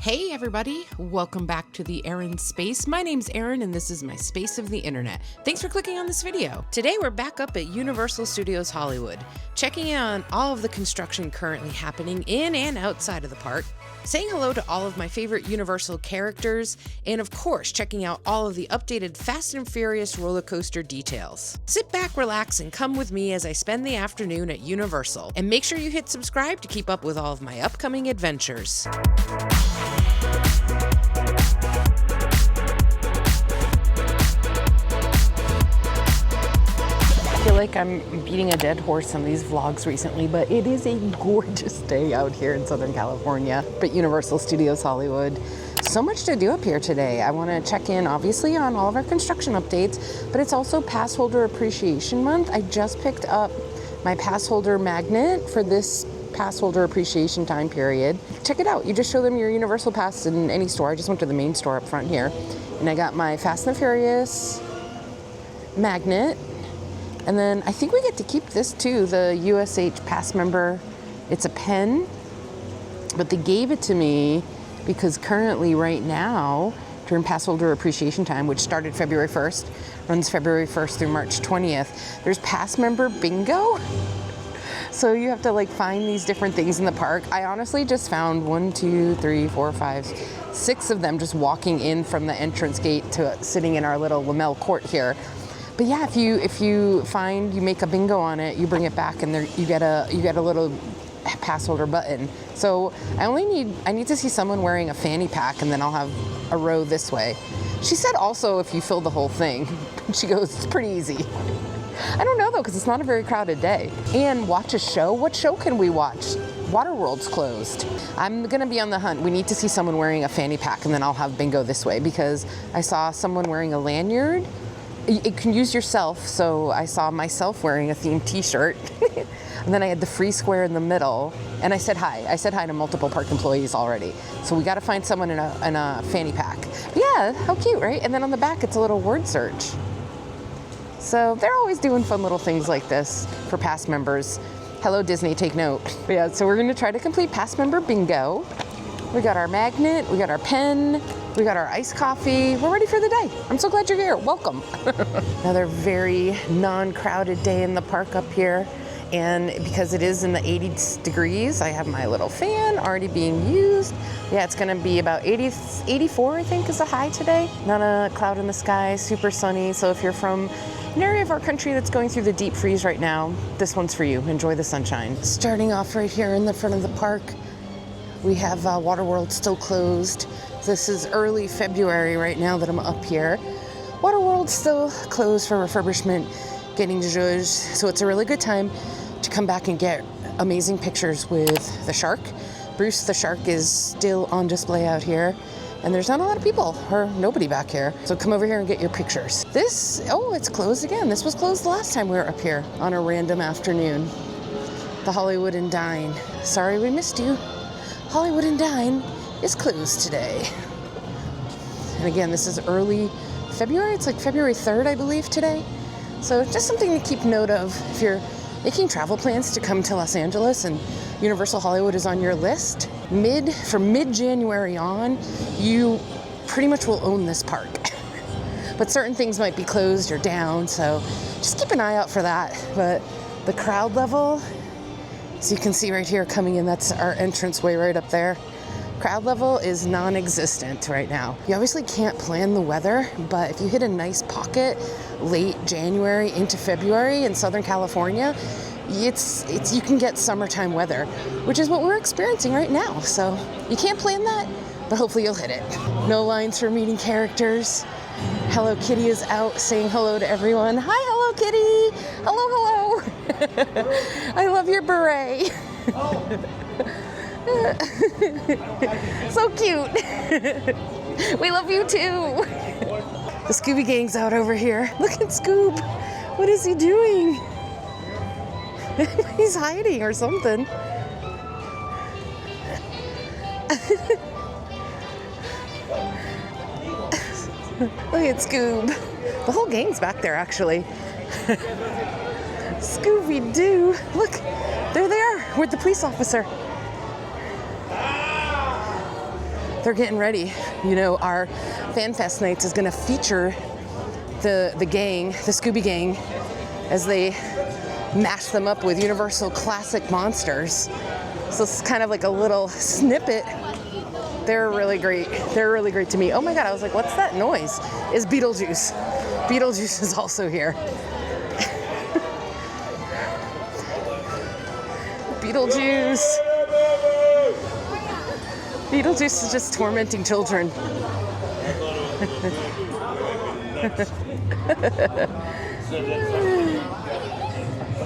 Hey everybody, welcome back to the Erin Space. My name's Erin and this is my space of the internet. Thanks for clicking on this video. Today we're back up at Universal Studios Hollywood, checking in on all of the construction currently happening in and outside of the park, saying hello to all of my favorite Universal characters, and of course checking out all of the updated Fast and Furious roller coaster details. Sit back, relax, and come with me as I spend the afternoon at Universal, and make sure you hit subscribe to keep up with all of my upcoming adventures. I feel like I'm beating a dead horse on these vlogs recently, but it is a gorgeous day out here in Southern California, but Universal Studios Hollywood. So much to do up here today. I want to check in obviously on all of our construction updates, but it's also Passholder Appreciation Month. I just picked up my Passholder magnet for this Passholder Appreciation time period. Check it out. You just show them your Universal Pass in any store. I just went to the main store up front here, and I got my Fast and Furious magnet. And then I think we get to keep this too, the USH Pass member. It's a pen, but they gave it to me because currently right now, during Passholder Appreciation Time, which started February 1st, runs February 1st through March 20th, there's Pass member bingo. So you have to like find these different things in the park. I honestly just found 1, 2, 3, 4, 5, 6 of them just walking in from the entrance gate to sitting in our little Lamel court here. But yeah, if you find you make a bingo on it, you bring it back, and there you get a little pass holder button. So I need to see someone wearing a fanny pack, and then I'll have a row this way. She said also if you fill the whole thing, she goes, it's pretty easy. I don't know though, because it's not a very crowded day. And watch a show. What show can we watch? Waterworld's closed. I'm gonna be on the hunt. We need to see someone wearing a fanny pack, and then I'll have bingo this way, because I saw someone wearing a lanyard. It can use yourself, so I saw myself wearing a themed t-shirt. And then I had the free square in the middle, and I said hi. I said hi to multiple park employees already. So we gotta find someone in a fanny pack. But yeah, how cute, right? And then on the back, it's a little word search. So they're always doing fun little things like this for Pass members. Hello Disney, take note. But yeah, so we're gonna try to complete Pass member bingo. We got our magnet, we got our pen, we got our iced coffee. We're ready for the day. I'm so glad you're here. Welcome. Another very non-crowded day in the park up here. And because it is in the 80 degrees, I have my little fan already being used. Yeah, it's gonna be about 84, I think, is the high today. Not a cloud in the sky, super sunny. So if you're from an area of our country that's going through the deep freeze right now, this one's for you. Enjoy the sunshine. Starting off right here in the front of the park, we have Waterworld still closed. This is early February right now that I'm up here. Waterworld's still closed for refurbishment, getting zhuzh. So it's a really good time to come back and get amazing pictures with the shark. Bruce the shark is still on display out here, and there's not a lot of people or nobody back here. So come over here and get your pictures. It's closed again. This was closed the last time we were up here on a random afternoon. The Hollywood and Dine. Sorry we missed you. Hollywood and Dine is closed today. And again, this is early February. It's like February 3rd, I believe, today. So just something to keep note of if you're making travel plans to come to Los Angeles and Universal Hollywood is on your list. From mid-January on, you pretty much will own this park. But certain things might be closed or down, so just keep an eye out for that. But the crowd level, as you can see right here coming in, that's our entranceway right up there. Crowd level is non-existent right now. You obviously can't plan the weather, but if you hit a nice pocket late January into February in Southern California, you can get summertime weather, which is what we're experiencing right now. So you can't plan that, but hopefully you'll hit it. No lines for meeting characters. Hello Kitty is out saying hello to everyone. Hi, Hello Kitty. Hello, hello. I love your beret. So cute. We love you too. The Scooby Gang's out over here. Look at Scoob. What is he doing? He's hiding or something. Look at Scoob. The whole gang's back there, actually. Scooby-Doo. Look, there they are. With the police officer. they're getting ready. You know, our Fan Fest nights is gonna feature the gang, the Scooby Gang, as they mash them up with Universal classic monsters. So it's kind of like a little snippet. They're really great. They're really great to me. Oh my God, I was like, what's that noise? It's Beetlejuice. Beetlejuice is also here. Beetlejuice. Beetlejuice is just tormenting children.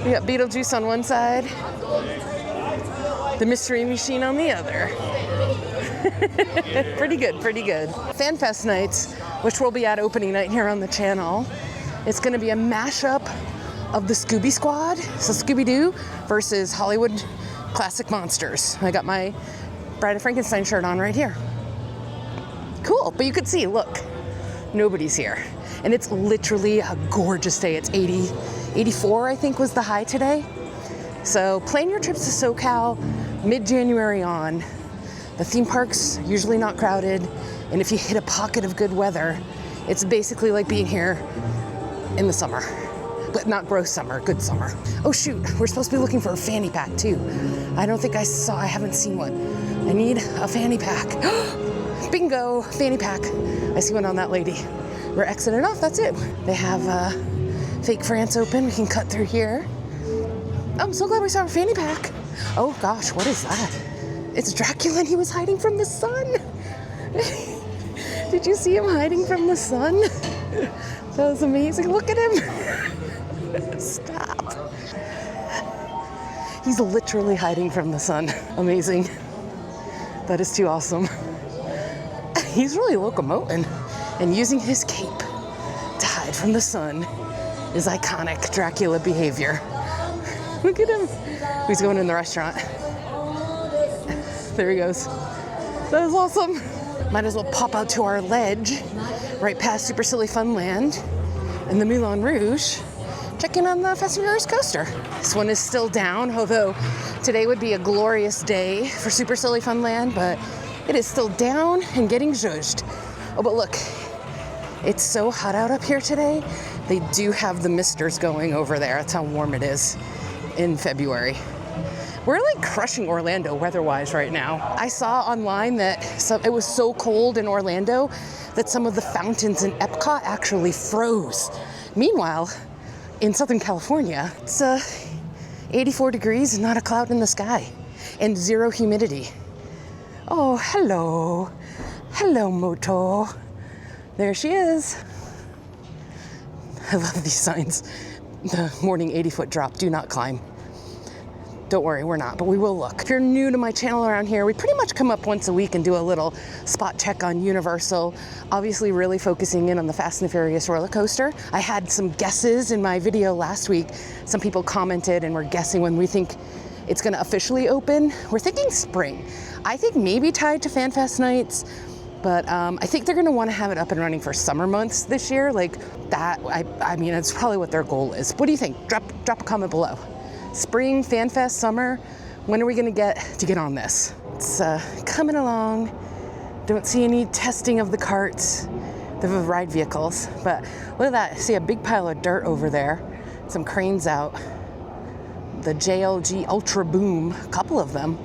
We got Beetlejuice on one side, the Mystery Machine on the other. Pretty good, pretty good. Fan Fest nights, which will be at opening night here on the channel, it's gonna be a mashup of the Scooby Squad, so Scooby-Doo versus Hollywood classic monsters. I got my Bride of Frankenstein shirt on right here. Cool, but you could see, look, nobody's here. And it's literally a gorgeous day. It's 84, I think, was the high today. So plan your trips to SoCal mid-January on. The theme park's usually not crowded, and if you hit a pocket of good weather, it's basically like being here in the summer. But not gross summer, good summer. Oh shoot, we're supposed to be looking for a fanny pack too. I haven't seen one. I need a fanny pack. Bingo, fanny pack. I see one on that lady. We're exiting off, that's it. They have fake France open, we can cut through here. I'm so glad we saw a fanny pack. Oh gosh, what is that? It's Dracula and he was hiding from the sun. Did you see him hiding from the sun? That was amazing, look at him. Stop. He's literally hiding from the sun. Amazing. That is too awesome. He's really locomoting, and using his cape to hide from the sun is iconic Dracula behavior. Look at him. He's going in the restaurant. There he goes. That was awesome. Might as well pop out to our ledge right past Super Silly Fun Land and the Moulin Rouge. Check in on the Fast and Furious coaster. This one is still down, although today would be a glorious day for Super Silly Fun Land, but it is still down and getting zhuzhed. Oh, but look, it's so hot out up here today. They do have the misters going over there. That's how warm it is in February. We're like crushing Orlando weather-wise right now. I saw online that it was so cold in Orlando that some of the fountains in Epcot actually froze. Meanwhile, in Southern California, it's 84 degrees and not a cloud in the sky and zero humidity. Oh, hello. Hello, Moto. There she is. I love these signs. The morning 80-foot drop, do not climb. Don't worry, we're not, but we will look. If you're new to my channel around here, we pretty much come up once a week and do a little spot check on Universal. Obviously really focusing in on the Fast and Furious roller coaster. I had some guesses in my video last week. Some people commented and were guessing when we think it's gonna officially open. We're thinking spring. I think maybe tied to Fan Fest nights, but I think they're gonna wanna have it up and running for summer months this year. Like that, I mean, it's probably what their goal is. What do you think? Drop a comment below. Spring, Fan Fest, summer, when are we gonna get on this? It's coming along. Don't see any testing of the carts, the ride vehicles, but look at that. I see a big pile of dirt over there. Some cranes out. The JLG Ultra Boom, a couple of them,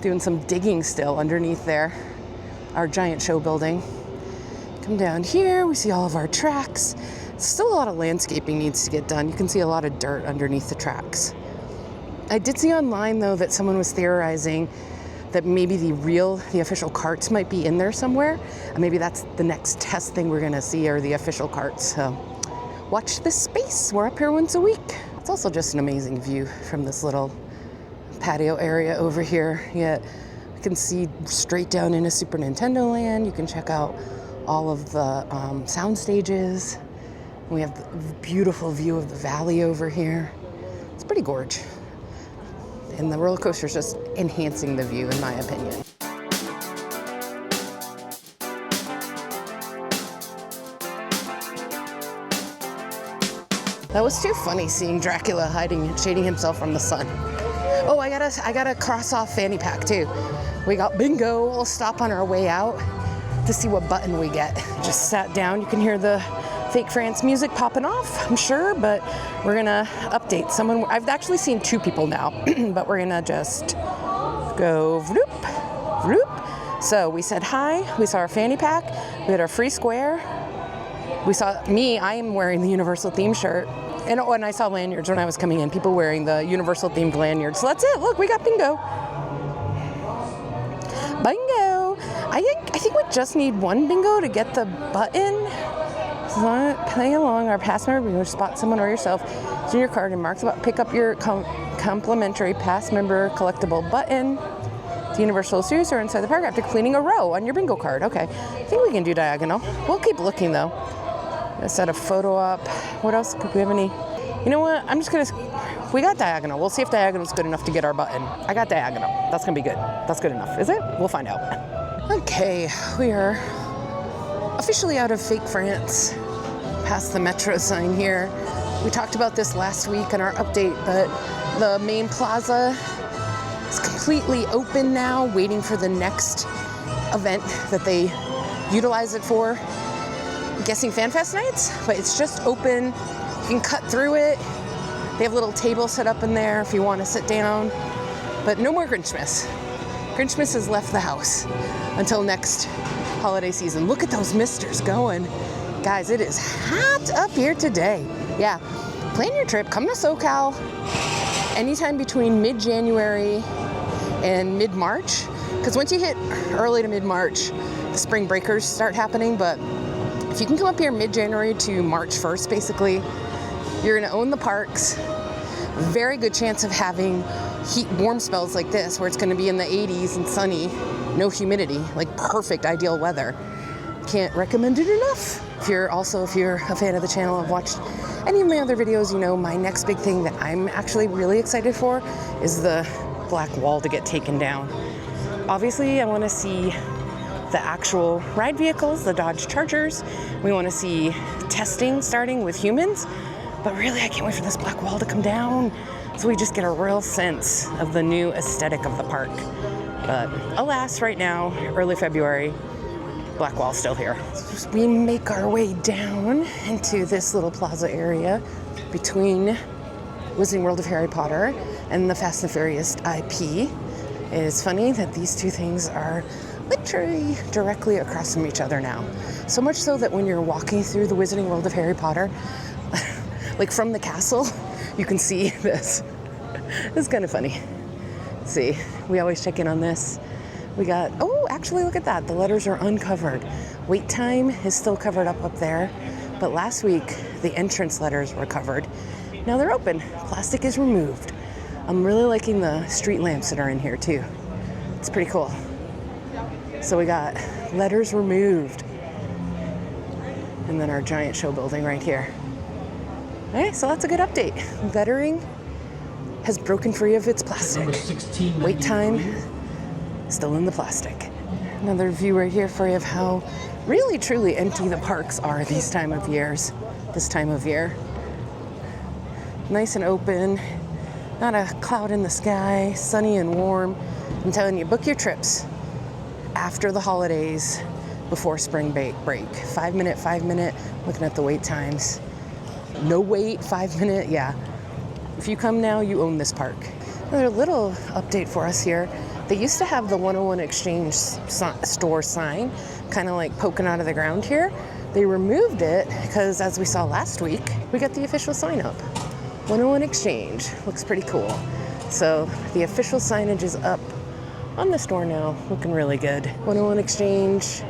doing some digging still underneath there. Our giant show building. Come down here, we see all of our tracks. Still a lot of landscaping needs to get done. You can see a lot of dirt underneath the tracks. I did see online though that someone was theorizing that maybe the official carts might be in there somewhere. And maybe that's the next test thing we're gonna see are the official carts. So watch this space, we're up here once a week. It's also just an amazing view from this little patio area over here. Yet you can see straight down into Super Nintendo Land. You can check out all of the sound stages. We have the beautiful view of the valley over here. It's pretty gorgeous. And the roller coaster is just enhancing the view, in my opinion. That was too funny seeing Dracula shading himself from the sun. Oh, I gotta cross off fanny pack too. We got bingo. We'll stop on our way out to see what button we get. Just sat down. You can hear the Fake France music popping off, I'm sure, but we're gonna update someone. I've actually seen 2 people now, but we're gonna just go vroop, vroop. So we said hi, we saw our fanny pack, we had our free square. We saw me, I am wearing the Universal theme shirt. And I saw lanyards when I was coming in, people wearing the Universal themed lanyards. So that's it, look, we got bingo. Bingo! I think we just need 1 bingo to get the button. So play along our pass member bingo, spot someone or yourself, use your card and mark the button, pick up your complimentary pass member collectible button. The Universal Studios are inside the park after completing a row on your bingo card. Okay, I think we can do diagonal. We'll keep looking though. I set a photo up. What else? Could we have any? You know what? I'm just gonna, we got diagonal. We'll see if diagonal's good enough to get our button. I got diagonal. That's gonna be good. That's good enough. Is it? We'll find out. Okay, we are officially out of Fake France. Past the metro sign here. We talked about this last week in our update, but the main plaza is completely open now, waiting for the next event that they utilize it for. I'm guessing FanFest nights, but it's just open. You can cut through it. They have a little table set up in there if you want to sit down, but no more Grinchmas. Grinchmas has left the house until next holiday season. Look at those misters going. Guys, it is hot up here today. Yeah, plan your trip, come to SoCal anytime between mid-January and mid-March, because once you hit early to mid-March, the spring breakers start happening. But if you can come up here mid-January to March 1st, basically, you're gonna own the parks. Very good chance of having warm spells like this, where it's gonna be in the 80s and sunny, no humidity, like perfect, ideal weather. Can't recommend it enough. If you're a fan of the channel, I've watched any of my other videos, you know my next big thing that I'm actually really excited for is the black wall to get taken down. Obviously, I want to see the actual ride vehicles, the Dodge Chargers. We want to see testing starting with humans, but really I can't wait for this black wall to come down so we just get a real sense of the new aesthetic of the park. But alas, right now, early February, black wall's still here. So we make our way down into this little plaza area between Wizarding World of Harry Potter and the Fast and Furious IP. It is funny that these 2 things are literally directly across from each other now. So much so that when you're walking through the Wizarding World of Harry Potter, like from the castle, you can see this. It's kind of funny. Let's see, we always check in on this. We got, oh, actually look at that. The letters are uncovered. Wait time is still covered up there. But last week, the entrance letters were covered. Now they're open. Plastic is removed. I'm really liking the street lamps that are in here too. It's pretty cool. So we got letters removed. And then our giant show building right here. Okay, so that's a good update. Lettering has broken free of its plastic. Wait time, still in the plastic. Another view right here for you of how really truly empty the parks are this time of year. Nice and open, not a cloud in the sky, sunny and warm. I'm telling you, book your trips after the holidays, before spring break. 5 minute, looking at the wait times. No wait, 5 minute, yeah. If you come now, you own this park. Another little update for us here. They used to have the 101 Exchange store sign kind of like poking out of the ground here. They removed it because, as we saw last week, we got the official sign up. 101 Exchange, looks pretty cool. So the official signage is up on the store now, looking really good. 101 Exchange,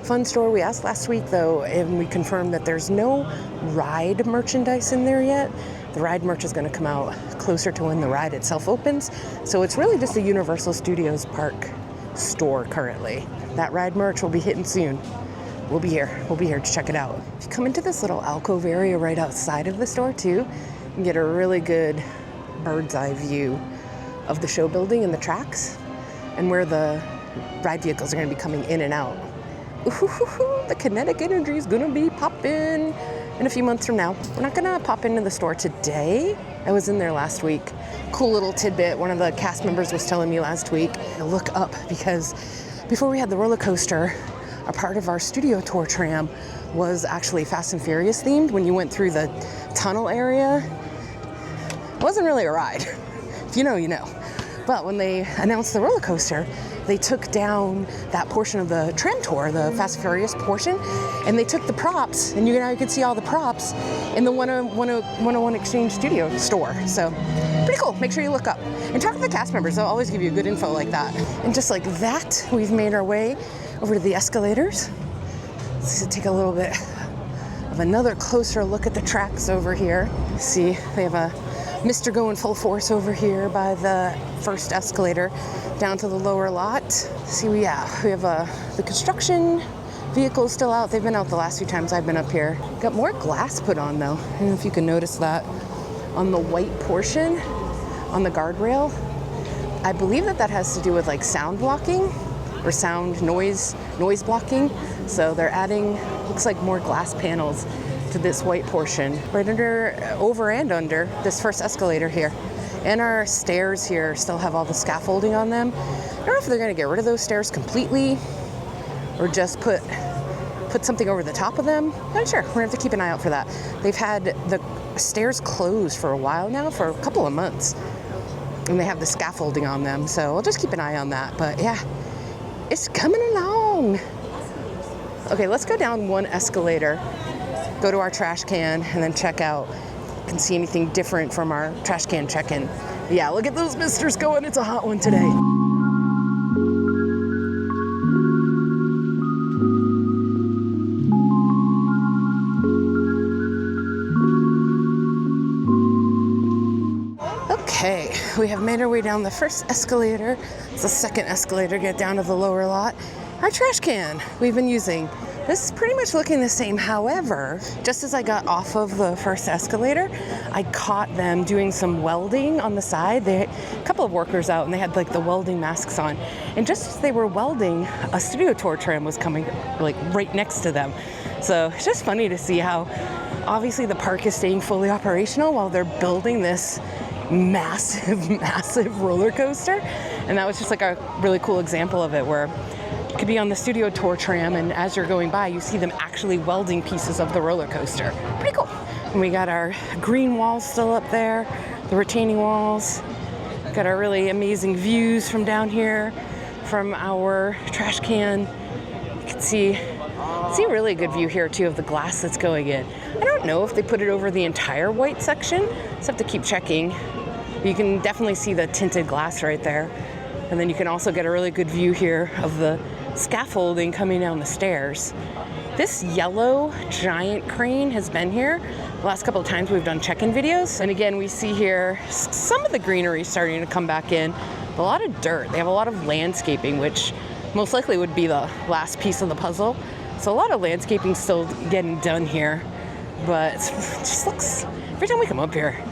fun store. We asked last week though, and we confirmed that there's no ride merchandise in there yet. The ride merch is going to come out closer to when the ride itself opens. So it's really just a Universal Studios Park store currently. That ride merch will be hitting soon. We'll be here to check it out. If you come into this little alcove area right outside of the store too, you can get a really good bird's eye view of the show building and the tracks and where the ride vehicles are going to be coming in and out. Ooh, the kinetic energy is going to be popping in a few months from now. We're not gonna pop into the store today. I was in there last week. Cool little tidbit, one of the cast members was telling me last week to look up, because before we had the roller coaster, a part of our studio tour tram was actually Fast and Furious themed. When you went through the tunnel area, it wasn't really a ride. If you know, you know. But when they announced the roller coaster, they took down that portion of the tram tour, the Fast and Furious portion, and they took the props, and now you can see all the props in the 101 Exchange Studio store. So pretty cool. Make sure you look up and talk to the cast members. They'll always give you good info like that. And just like that, we've made our way over to the escalators. Let's take a little bit of another closer look at the tracks over here. See, they have a Mr. Going Full Force over here by the first escalator down to the lower lot. See, we have the construction vehicles still out. They've been out the last few times I've been up here. Got more glass put on though. I don't know if you can notice that on the white portion on the guardrail. I believe that has to do with like sound blocking or sound noise blocking. So they're adding, looks like more glass panels to this white portion, right over and under this first escalator here. And our stairs here still have all the scaffolding on them. I don't know if they're gonna get rid of those stairs completely or just put something over the top of them. Not sure, we're gonna have to keep an eye out for that. They've had the stairs closed for a while now, for a couple of months. And they have the scaffolding on them, so we'll just keep an eye on that. But yeah, it's coming along. Okay, let's go down one escalator, go to our trash can, and then check out. Can see anything different from our trash can check-in. Yeah, look at those misters going. It's a hot one today. Okay, we have made our way down the first escalator. It's the second escalator to get down to the lower lot. Our trash can we've been using. This is pretty much looking the same. However, just as I got off of the first escalator, I caught them doing some welding on the side. They had a couple of workers out and they had like the welding masks on. And just as they were welding, a studio tour tram was coming like right next to them. So it's just funny to see how obviously the park is staying fully operational while they're building this massive roller coaster. And that was just like a really cool example of it, where you could be on the studio tour tram and as you're going by, you see them actually welding pieces of the roller coaster. Pretty cool. And we got our green walls still up there, the retaining walls. Got our really amazing views from down here, from our trash can. You can see a really good view here too of the glass that's going in. I don't know if they put it over the entire white section. Just have to keep checking. You can definitely see the tinted glass right there. And then you can also get a really good view here of the scaffolding coming down the stairs. This yellow giant crane has been here the last couple of times we've done check-in videos. And again, we see here some of the greenery starting to come back in, a lot of dirt. They have a lot of landscaping, which most likely would be the last piece of the puzzle. So a lot of landscaping still getting done here, but it just looks, every time we come up here,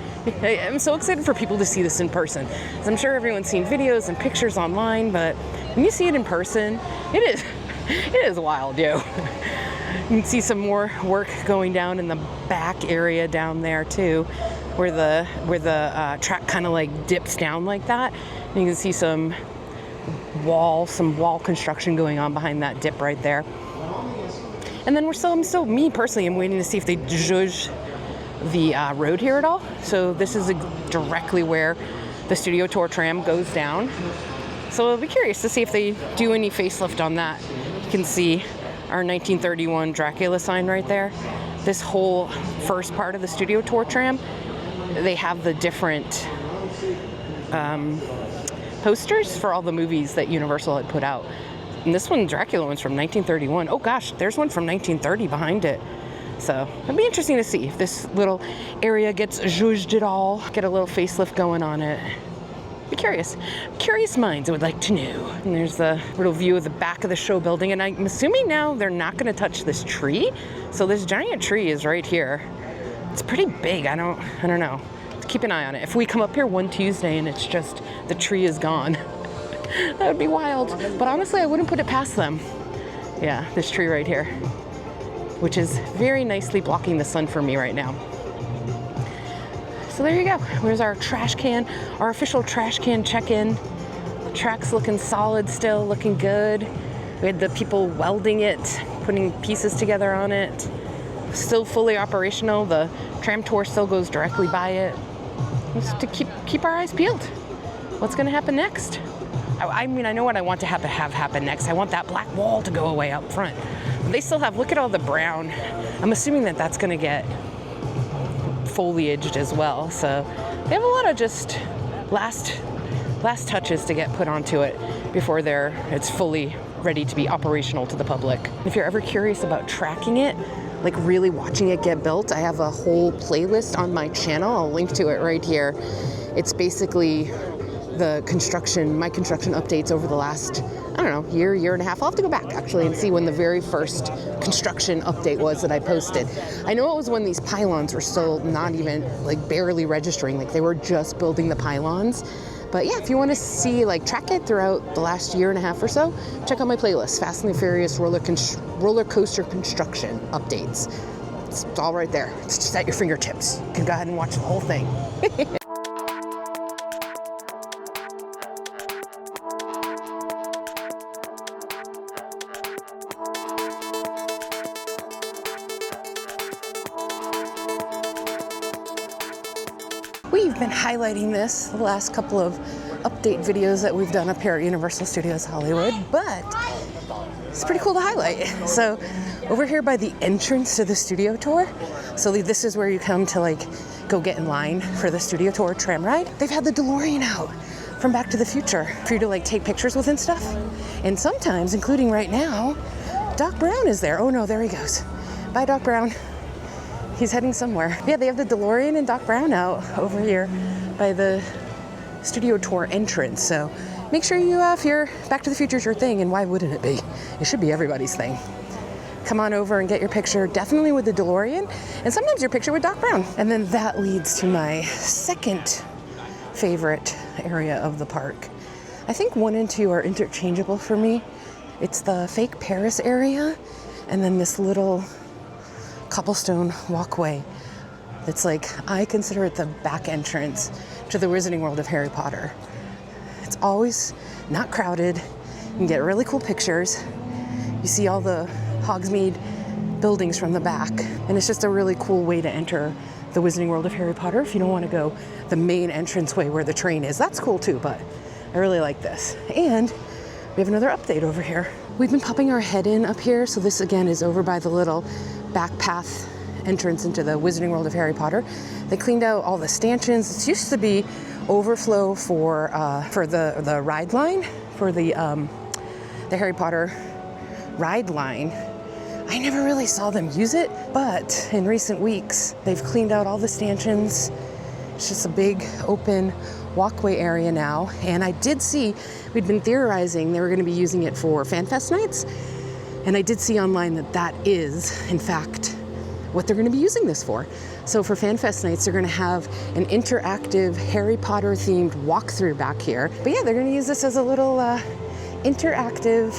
I'm so excited for people to see this in person. As I'm sure everyone's seen videos and pictures online, but when you see it in person, it is wild, yo. You can see some more work going down in the back area down there too, where the track kind of like dips down like that. And you can see some wall construction going on behind that dip right there. And then me personally, I'm waiting to see if they zhuzh the road here at all. So this is directly where the studio tour tram goes down. So I'll be curious to see if they do any facelift on that. You can see our 1931 Dracula sign right there. This whole first part of the studio tour tram, they have the different posters for all the movies that Universal had put out. And this one, Dracula one's from 1931. Oh gosh, there's one from 1930 behind it. So it'll be interesting to see if this little area gets zhuzhed at all, get a little facelift going on it. Be curious. Curious minds would like to know. And there's the little view of the back of the show building. And I'm assuming now they're not going to touch this tree. So this giant tree is right here. It's pretty big. I don't know. Keep an eye on it. If we come up here one Tuesday and it's just the tree is gone, that would be wild. But honestly, I wouldn't put it past them. Yeah, this tree right here, which is very nicely blocking the sun for me right now. So there you go. Here's our trash can, our official trash can check-in. The track's looking solid still, looking good. We had the people welding it, putting pieces together on it. Still fully operational. The tram tour still goes directly by it. Just to keep our eyes peeled. What's going to happen next? I mean, I know what I want to have happen next. I want that black wall to go away up front. But they still have, look at all the brown. I'm assuming that that's going to get foliaged as well. So they have a lot of just last touches to get put onto it before it's fully ready to be operational to the public. If you're ever curious about tracking it, like really watching it get built, I have a whole playlist on my channel. I'll link to it right here. It's basically my construction updates over the last, I don't know, year and a half. I'll have to go back actually and see when the very first construction update was that I posted. I know it was when these pylons were still not even, like barely registering, like they were just building the pylons. But yeah, if you want to see, like, track it throughout the last year and a half or so, check out my playlist, Fast and the Furious roller coaster construction updates. It's all right there. It's just at your fingertips. You can go ahead and watch the whole thing. We've been highlighting this the last couple of update videos that we've done up here at Universal Studios Hollywood, but it's pretty cool to highlight. So over here by the entrance to the studio tour, so this is where you come to like go get in line for the studio tour tram ride. They've had the DeLorean out from Back to the Future for you to like take pictures with and stuff. And sometimes, including right now, Doc Brown is there. Oh no, there he goes. Bye, Doc Brown. He's heading somewhere. Yeah, they have the DeLorean and Doc Brown out over here by the studio tour entrance. So make sure you, if you're Back to the Future's your thing, and why wouldn't it be? It should be everybody's thing. Come on over and get your picture, definitely with the DeLorean, and sometimes your picture with Doc Brown. And then that leads to my second favorite area of the park. I think 1 and 2 are interchangeable for me. It's the fake Paris area, and then this little cobblestone walkway that's like, I consider it the back entrance to the Wizarding World of Harry Potter. It's always not crowded. You can get really cool pictures. You see all the Hogsmeade buildings from the back, and it's just a really cool way to enter the Wizarding World of Harry Potter if you don't want to go the main entranceway where the train is. That's cool too, but I really like this. And we have another update over here. We've been popping our head in up here, so this again is over by the little back path entrance into the Wizarding World of Harry Potter. They cleaned out all the stanchions. This used to be overflow for the ride line, for the Harry Potter ride line. I never really saw them use it, but in recent weeks, they've cleaned out all the stanchions. It's just a big open walkway area now. And I did see, we'd been theorizing they were going to be using it for FanFest nights. And I did see online that that is, in fact, what they're going to be using this for. So for FanFest nights, they're going to have an interactive Harry Potter themed walkthrough back here. But yeah, they're going to use this as a little interactive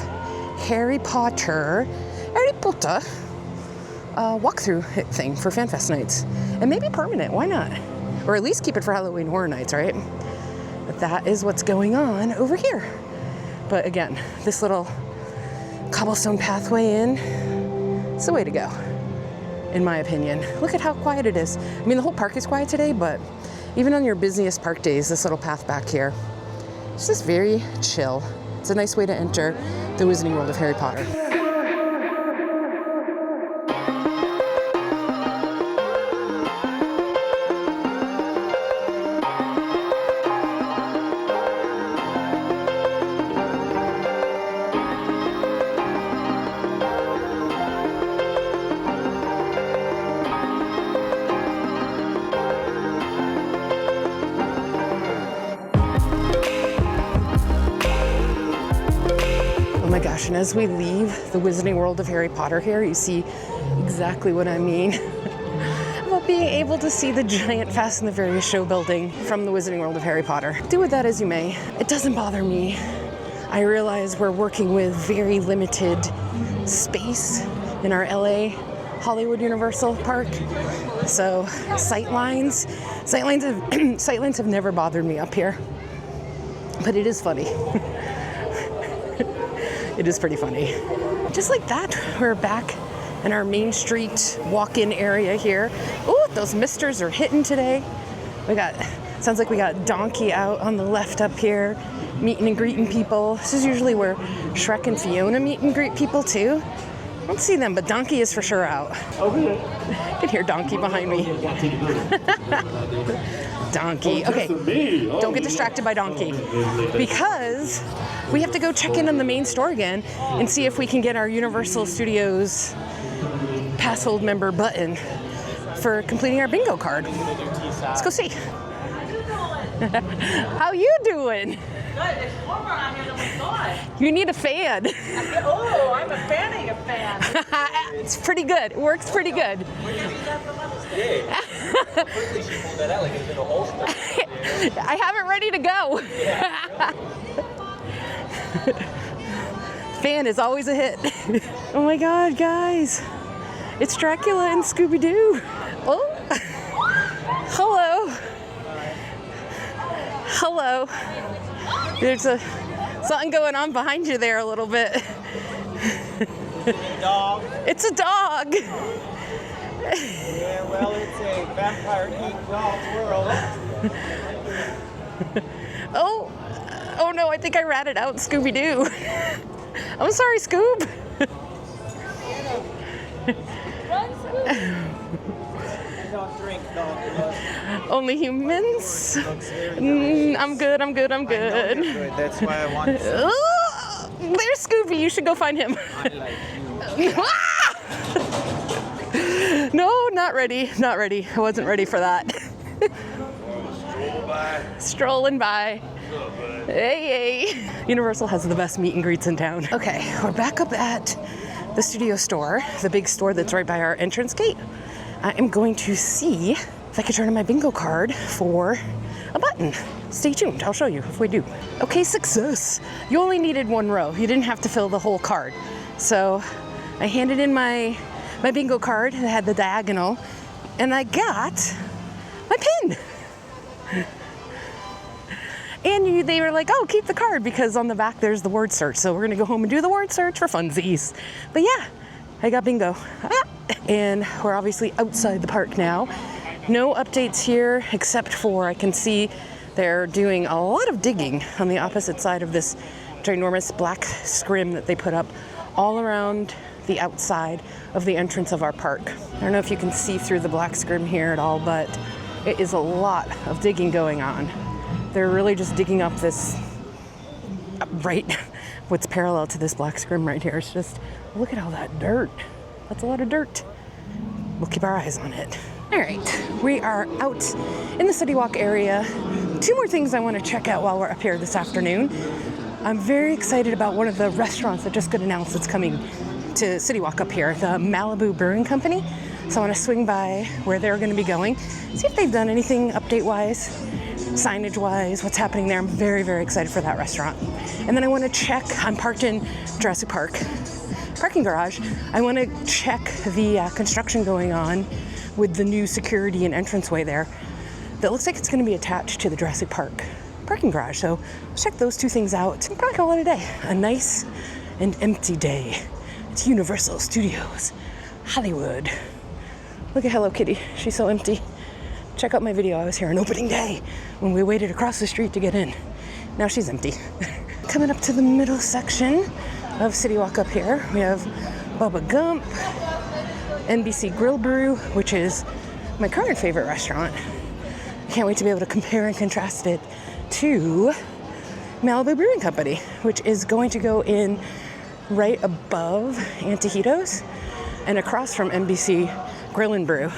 Harry Potter walkthrough thing for FanFest nights. And maybe permanent, why not? Or at least keep it for Halloween Horror Nights, right? But that is what's going on over here. But again, this little cobblestone pathway in, it's the way to go, in my opinion. Look at how quiet it is. I mean, the whole park is quiet today, but even on your busiest park days, this little path back here, it's just very chill. It's a nice way to enter the Wizarding World of Harry Potter. Oh my gosh, and as we leave the Wizarding World of Harry Potter here, you see exactly what I mean about being able to see the giant Fast and the Furious show building from the Wizarding World of Harry Potter. Do with that as you may. It doesn't bother me. I realize we're working with very limited space in our LA Hollywood Universal Park. So sightlines have never bothered me up here. But it is funny. It is pretty funny. Just like that, we're back in our Main Street walk-in area here. Ooh, those misters are hitting today. Sounds like we got Donkey out on the left up here, meeting and greeting people. This is usually where Shrek and Fiona meet and greet people too. I don't see them, but Donkey is for sure out. I can hear Donkey behind me. Donkey. Okay, don't get distracted by Donkey, because we have to go check in on the main store again and see if we can get our Universal Studios Passholder member button for completing our bingo card. Let's go see. How you doing? Good. It's warmer out here than we thought. You need a fan. Oh, I'm a fanning a fan. It's pretty good. It works pretty good. I have it ready to go. Fan is always a hit. Oh my God, guys. It's Dracula and Scooby-Doo. Oh, hello. Hello. There's something going on behind you there a little bit. Dog. It's a dog. Yeah, well, it's a vampire eating dog's world. Oh no, I think I ratted out Scooby-Doo. I'm sorry, Scoob. Run, Scooby. Don't drink dog blood. Only humans? I'm good. I know you're good. That's why I want to. Oh, there's Scooby. You should go find him. I like you. No, not ready. Not ready. I wasn't ready for that. Strolling by. Hey. Universal has the best meet and greets in town. Okay, we're back up at the studio store, the big store that's right by our entrance gate. I am going to see if I can turn in my bingo card for a button. Stay tuned, I'll show you if we do. Okay, success. You only needed one row. You didn't have to fill the whole card. So I handed in my bingo card that had the diagonal, and I got my pin. And they were like, oh, keep the card, because on the back there's the word search. So we're gonna go home and do the word search for funsies. But yeah, I got bingo. And we're obviously outside the park now. No updates here, except for I can see they're doing a lot of digging on the opposite side of this ginormous black scrim that they put up all around the outside of the entrance of our park. I don't know if you can see through the black scrim here at all, but it is a lot of digging going on. They're really just digging up this, what's parallel to this black scrim right here. It's just, look at all that dirt. That's a lot of dirt. We'll keep our eyes on it. All right, we are out in the CityWalk area. Two more things I want to check out while we're up here this afternoon. I'm very excited about one of the restaurants that just got announced that's coming to CityWalk up here, the Malibu Brewing Company. So I want to swing by where they're going to be going, see if they've done anything update-wise, signage-wise, what's happening there. I'm very, very excited for that restaurant. And then I want to check, I'm parked in Jurassic Park parking garage. I want to check the construction going on with the new security and entranceway there. That looks like it's going to be attached to the Jurassic Park parking garage. So let's check those two things out and probably call it a day. A nice and empty day. It's Universal Studios Hollywood. Look at Hello Kitty. She's so empty. Check out my video. I was here on opening day when we waited across the street to get in. Now she's empty. Coming up to the middle section of CityWalk up here, we have Bubba Gump, NBC Grill Brew, which is my current favorite restaurant. Can't wait to be able to compare and contrast it to Malibu Brewing Company, which is going to go in right above Antojitos and across from NBC Grill and Brew.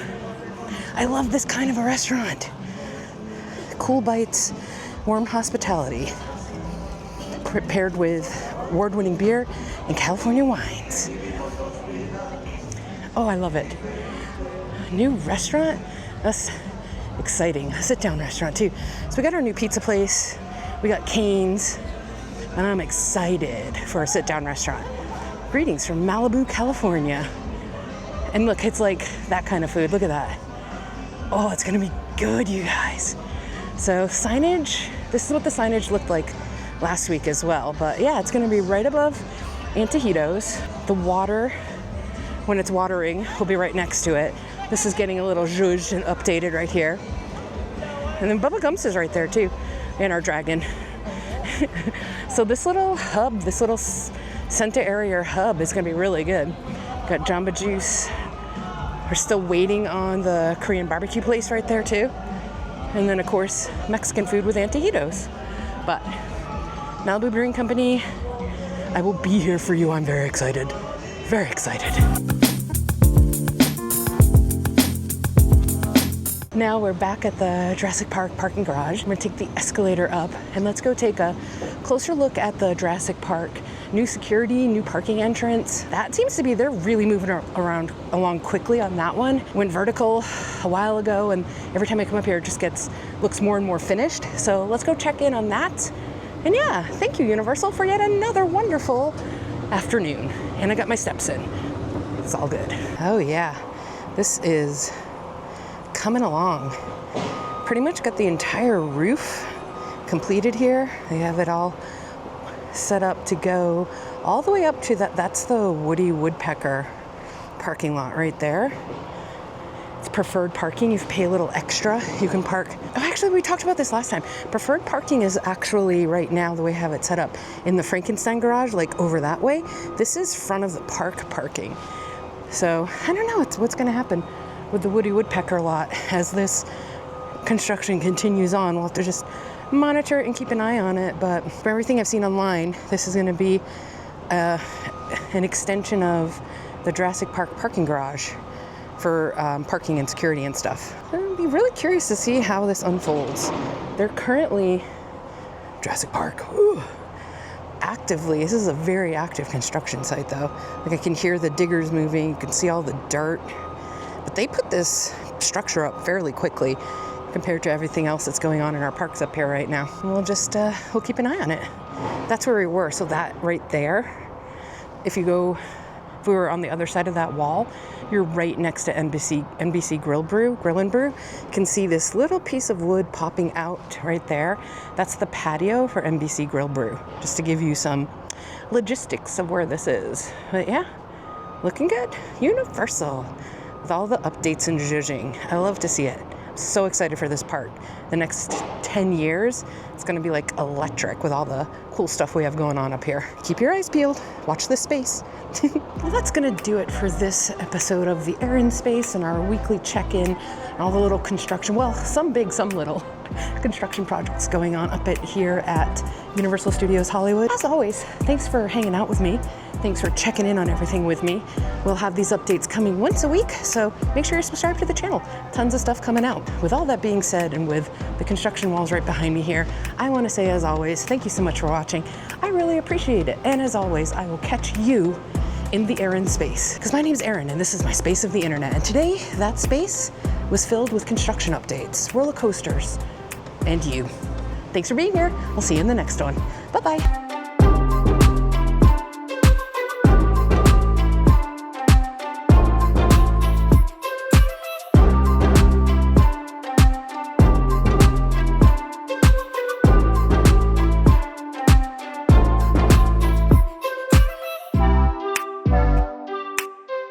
I love this kind of a restaurant. Cool bites, warm hospitality, prepared with award-winning beer and California wines. Oh, I love it. New restaurant? That's exciting. A sit-down restaurant too. So we got our new pizza place, we got Cane's, and I'm excited for a sit-down restaurant. Greetings from Malibu, California. And look, it's like that kind of food. Look at that. Oh, it's gonna be good, you guys. So signage, this is what the signage looked like last week as well. But yeah, it's gonna be right above Antojitos. The water, when it's watering, will be right next to it. This is getting a little zhuzhed and updated right here. And then Bubba Gumps is right there too, and our dragon. So this little hub, this little center area hub is gonna be really good. Got Jamba Juice. We're still waiting on the Korean barbecue place right there too. And then of course, Mexican food with Antojitos. But Malibu Brewing Company, I will be here for you. I'm very excited. Very excited. Now we're back at the Jurassic Park parking garage. I'm gonna take the escalator up and let's go take a closer look at the Jurassic Park new security, new parking entrance. That seems to be, they're really moving along quickly on that one. Went vertical a while ago and every time I come up here it just looks more and more finished. So let's go check in on that. And yeah, thank you Universal for yet another wonderful afternoon. And I got my steps in. It's all good. Oh yeah, this is coming along. Pretty much got the entire roof completed here. They have it all set up to go all the way up to that's the Woody Woodpecker parking lot right there. It's preferred parking. You pay a little extra. You can park. Oh, actually, we talked about this last time. Preferred parking is actually right now, the way I have it set up, in the Frankenstein garage, like over that way. This is front of the park parking. So I don't know what's going to happen with the Woody Woodpecker lot as this construction continues on. We'll have to just monitor it and keep an eye on it. But from everything I've seen online, this is going to be an extension of the Jurassic Park parking garage for parking and security and stuff. I'll be really curious to see how this unfolds. They're currently, Jurassic Park, actively, this is a very active construction site though. Like I can hear the diggers moving, you can see all the dirt. But they put this structure up fairly quickly compared to everything else that's going on in our parks up here right now. And we'll just, we'll keep an eye on it. That's where we were, so that right there, if we were on the other side of that wall, you're right next to NBC Grill and Brew. You can see this little piece of wood popping out right there. That's the patio for NBC Grill Brew, just to give you some logistics of where this is. But yeah, looking good. Universal, with all the updates and zhuzhing. I love to see it. I'm so excited for this park. The next 10 years, it's gonna be like electric with all the cool stuff we have going on up here. Keep your eyes peeled, watch this space. Well, that's gonna do it for this episode of the Erin Space and our weekly check-in and all the little construction, well, some big, some little construction projects going on up here at Universal Studios Hollywood. As always, thanks for hanging out with me. Thanks for checking in on everything with me. We'll have these updates coming once a week, so make sure you're subscribed to the channel. Tons of stuff coming out. With all that being said, and with the construction walls right behind me here, I want to say, as always, thank you so much for watching. I really appreciate it. And as always, I will catch you in the Erin Space. Because my name's Erin, and this is my space of the internet. And today, that space was filled with construction updates, roller coasters, and you. Thanks for being here. I'll see you in the next one. Bye-bye.